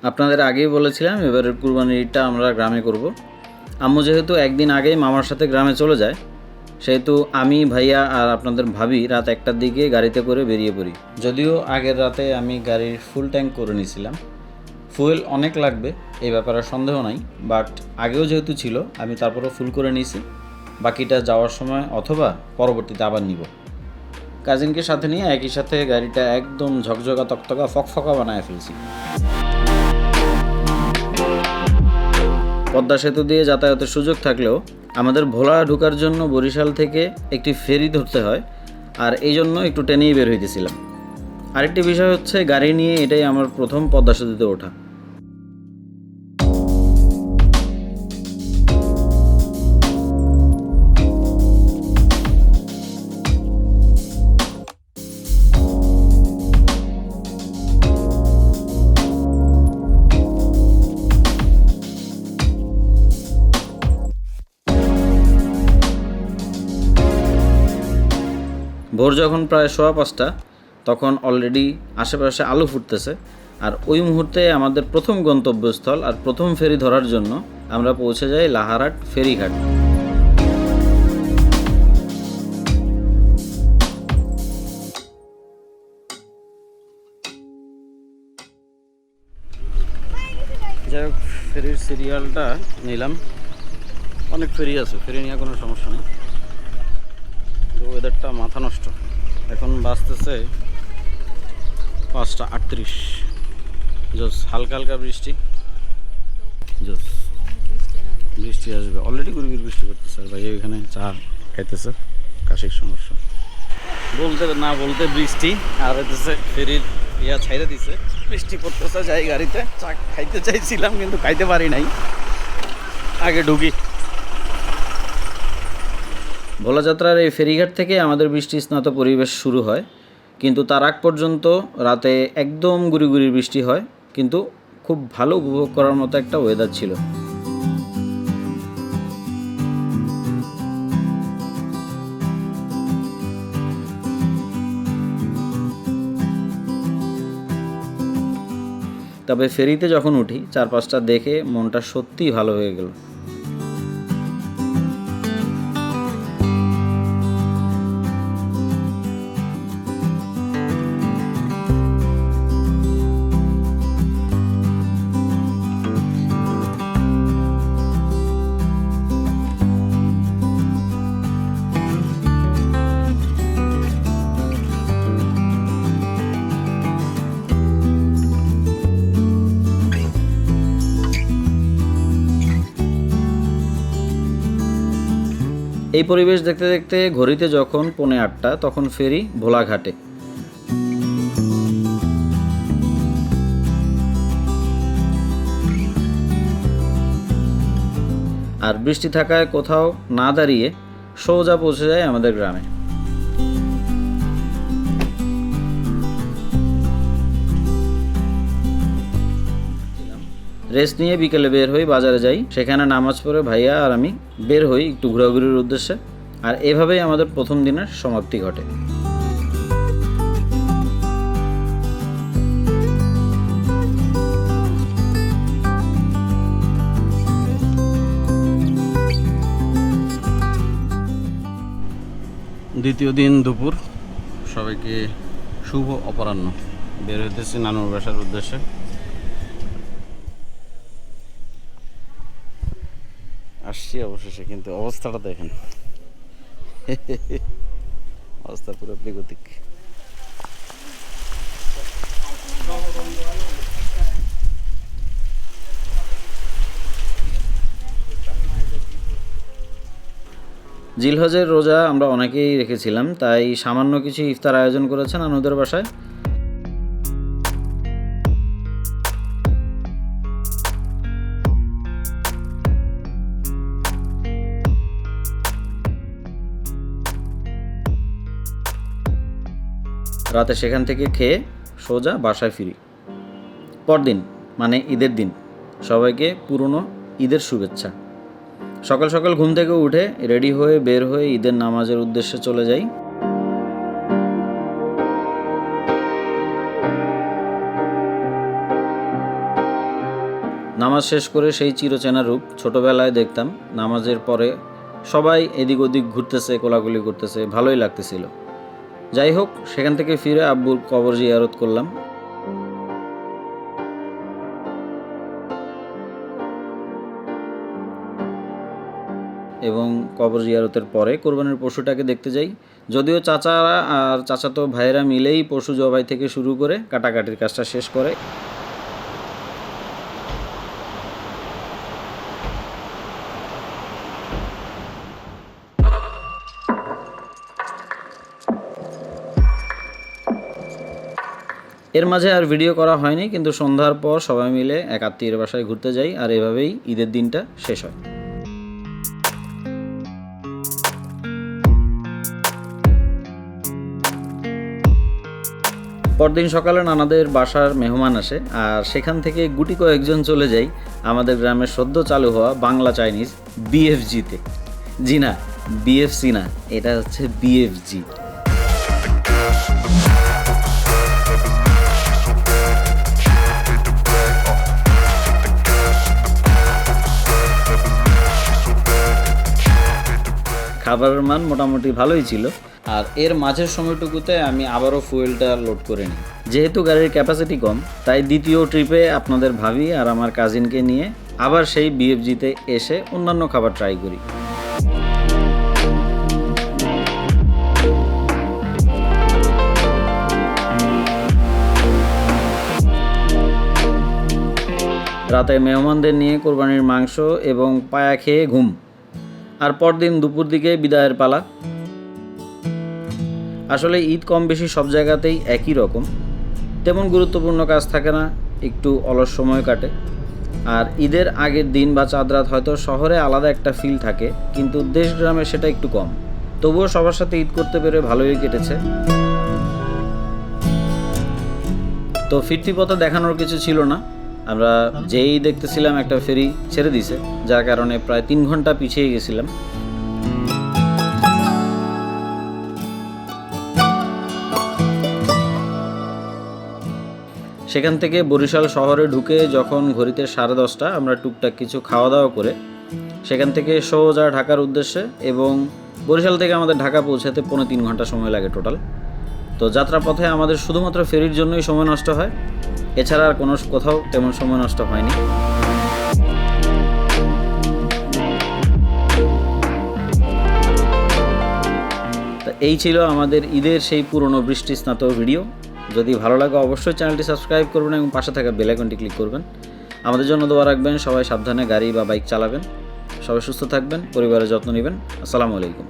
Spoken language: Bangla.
আপনাদের আগেই বলেছিলাম এবারের কুরবানির ঈদটা আমরা গ্রামে করব। আম্মু যেহেতু একদিন আগেই মামার সাথে গ্রামে চলে যায়, সেহেতু আমি, ভাইয়া আর আপনাদের ভাবি রাত 1টার দিকে গাড়িতে করে বেরিয়ে পড়ি। যদিও আগের রাতে আমি গাড়ির ফুল ট্যাঙ্ক করে নিয়েছিলাম। ফুয়েল অনেক লাগবে এই ব্যাপারে সন্দেহ নাই, বাট আগেও যেহেতু ছিল আমি তারপরেও ফুল করে নিয়েছি। বাকিটা যাওয়ার সময় অথবা পরবর্তীতে আবার নিব। কাজিনকে সাথে নিয়ে একই সাথে গাড়িটা একদম ঝকঝকা তকতকা ফকফকা বানায় ফেলছি। পদ্মা সেতু দিয়ে যাতায়াতের সুযোগ থাকলেও আমাদের ভোলা ঢোকার জন্য বরিশাল থেকে একটি ফেরি ধরতে হয়, আর এই জন্য একটু টেনেই বের হইতেছিলাম। আরেকটি বিষয় হচ্ছে, গাড়ি নিয়ে এটাই আমার প্রথম পদ্মা সেতুতে ওঠা। ভোর যখন প্রায় 5:15 তখন অলরেডি আশেপাশে আলো ফুটতেছে, আর ওই মুহূর্তে আমাদের প্রথম গন্তব্যস্থল আর প্রথম ফেরি ধরার জন্য আমরা পৌঁছে যাই লাহারাট ফেরিঘাট। যাই হোক, ফেরির সিরিয়ালটা নিলাম। অনেক ফেরি আছে, ফেরি নিয়ে কোনো সমস্যা নেই। ওয়েদারটা মাথা নষ্ট। এখন বাজতেছে 5:38। জোস, হালকা হালকা বৃষ্টি। জোস, বৃষ্টি আসবে। অলরেডি গুড়ি গুড়ি বৃষ্টি করতেছে। আর ভাই এখানে চা খাইতেছে, কাশির সমস্যা। বলতে না বলতে বৃষ্টি, আর হইতেছে ফেরির ছাইড়ে দিছে, বৃষ্টি পড়তেছে। যাই গাড়িতে, চা খাইতে চাইছিলাম কিন্তু খাইতে পারি নাই। আগে ঢুকি। ভোলাযাত্রার এই ফেরিঘাট থেকে আমাদের বৃষ্টি স্নাত পরিবেশ শুরু হয়, কিন্তু তার আগ পর্যন্ত রাতে একদম গুড়ি গুড়ি বৃষ্টি হয়, কিন্তু খুব ভালো উপভোগ করার মতো একটা ওয়েদার ছিল। তবে ফেরিতে যখন উঠি, চারপাশটা দেখে মনটা সত্যিই ভালো হয়ে গেল। এই পরিবেশ দেখতে দেখতে ঘড়িতে যখন 8:45 তখন ফেরি ভোলাঘাটে। আর বৃষ্টি থাকায় কোথাও না দাঁড়িয়ে সোজা পৌঁছে যায় আমাদের গ্রামে। রেস্ট নিয়ে বিকেলে বের হই, বাজারে যাই। সেখানে নামাজ পড়ে ভাইয়া আর আমি বের হই একটু ঘোরাঘুরির উদ্দেশ্যে। আর এভাবেই আমাদের প্রথম দিনের সমাপ্তি ঘটে। দ্বিতীয় দিন দুপুর। সবাইকে শুভ অপরাহ্ন। বের হইতেছি নানুর বাসার উদ্দেশ্যে। আসছি অবশেষে, কিন্তু অবস্থাটা দেখেন। অবস্থা পুরো বেগতিক। জিলহজের রোজা আমরা অনেকেই রেখেছিলাম, তাই সামান্য কিছু ইফতার আয়োজন করেছেন নানুদের বাসায়। রাতে সেখান থেকে খেয়ে সোজা বাসায় ফিরি। পরদিন মানে ঈদের দিন সবাইকে পুরনো ঈদের শুভেচ্ছা। সকাল সকাল ঘুম থেকে উঠে রেডি হয়ে বের হয়ে ঈদের নামাজের উদ্দেশ্যে চলে যাই। নামাজ শেষ করে সেই চিরচেনা রূপ ছোটোবেলায় দেখতাম। নামাজের পরে সবাই এদিক ওদিক ঘুরতেছে, কোলাকুলি করতেছে, ভালোই লাগতেছিল। যাই হোক, সেখান থেকে ফিরে আব্বুর কবর জিয়ারত করলাম। এবং কবর জিয়ারতের পরে কোরবানির পশুটাকে দেখতে যাই। যদিও চাচারা আর চাচাতো ভাইয়েরা মিলেই পশু জবাই থেকে শুরু করে কাটাকাটির কাজটা শেষ করে। এর মাঝে আর ভিডিও করা হয়নি, কিন্তু সন্ধ্যার পর সবাই মিলে এক আত্মীয়ের বাসায় ঘুরতে যাই, আর এভাবেই ঈদের দিনটা শেষ হয়। পরদিন সকালে নানাদের বাসার মেহমান আসে, আর সেখান থেকে গুটি কয়েকজন চলে যাই আমাদের গ্রামের সদ্য চালু হওয়া বাংলা চাইনিজ বিএফজিতে। জি না, বিএফসি না, এটা হচ্ছে বিএফজি। খাবারের মান মোটামুটি ভালোই ছিল। আর এর মাঝের সময়টুকুতে আমি আবারও ফুয়েলটা লোড করে নিই। যেহেতু গাড়ির ক্যাপাসিটি কম, তাই দ্বিতীয় ট্রিপে আপনাদের ভাবি আর আমার কাজিনকে নিয়ে আবার সেই বিএফজিতে এসে অন্যান্য খাবার ট্রাই করি। রাতে মেহমানদের নিয়ে কোরবানির মাংস এবং পায়া খেয়ে ঘুম। আর পরদিন দুপুর দিকে বিদায়ের পালা। আসলে ঈদ কম বেশি সব জায়গাতেই একই রকম, তেমন গুরুত্বপূর্ণ কাজ থাকে না, একটু অলস সময় কাটে। আর ঈদের আগের দিন বা চাঁদ রাত হয়তো শহরে আলাদা একটা ফিল থাকে, কিন্তু দেশ গ্রামে সেটা একটু কম। তবুও সবার সাথে ঈদ করতে পেরে ভালোই কেটেছে। তো ফিরতি পথে দেখানোর কিছু ছিল না, আমরা যেই দেখতেছিলাম একটা ফেরি ছেড়ে দিছে, যার কারণে প্রায় 3 ঘন্টা পিছিয়ে গেছিলাম। সেখান থেকে বরিশাল শহরে ঢুকে যখন ঘড়িতে 10:30, আমরা টুকটাক কিছু খাওয়া দাওয়া করে সেখান থেকে সোজা ঢাকার উদ্দেশ্যে, এবং বরিশাল থেকে আমাদের ঢাকা পৌঁছাতে 3.5 ঘন্টা সময় লাগে টোটাল। তো যাত্রাপথে আমাদের শুধুমাত্র ফেরির জন্যই সময় নষ্ট হয়, এছাড়া আর কোনো কোথাও তেমন সময় নষ্ট হয়নি। তা এই ছিল আমাদের ঈদের সেই পুরনো বৃষ্টি স্নাত ভিডিও। যদি ভালো লাগে অবশ্যই চ্যানেলটি সাবস্ক্রাইব করবেন এবং পাশে থাকা বেল আইকনটি ক্লিক করবেন। আমাদের জন্য দোয়া রাখবেন। সবাই সাবধানে গাড়ি বা বাইক চালাবেন। সবাই সুস্থ থাকবেন, পরিবারের যত্ন নেবেন। আসসালামু আলাইকুম।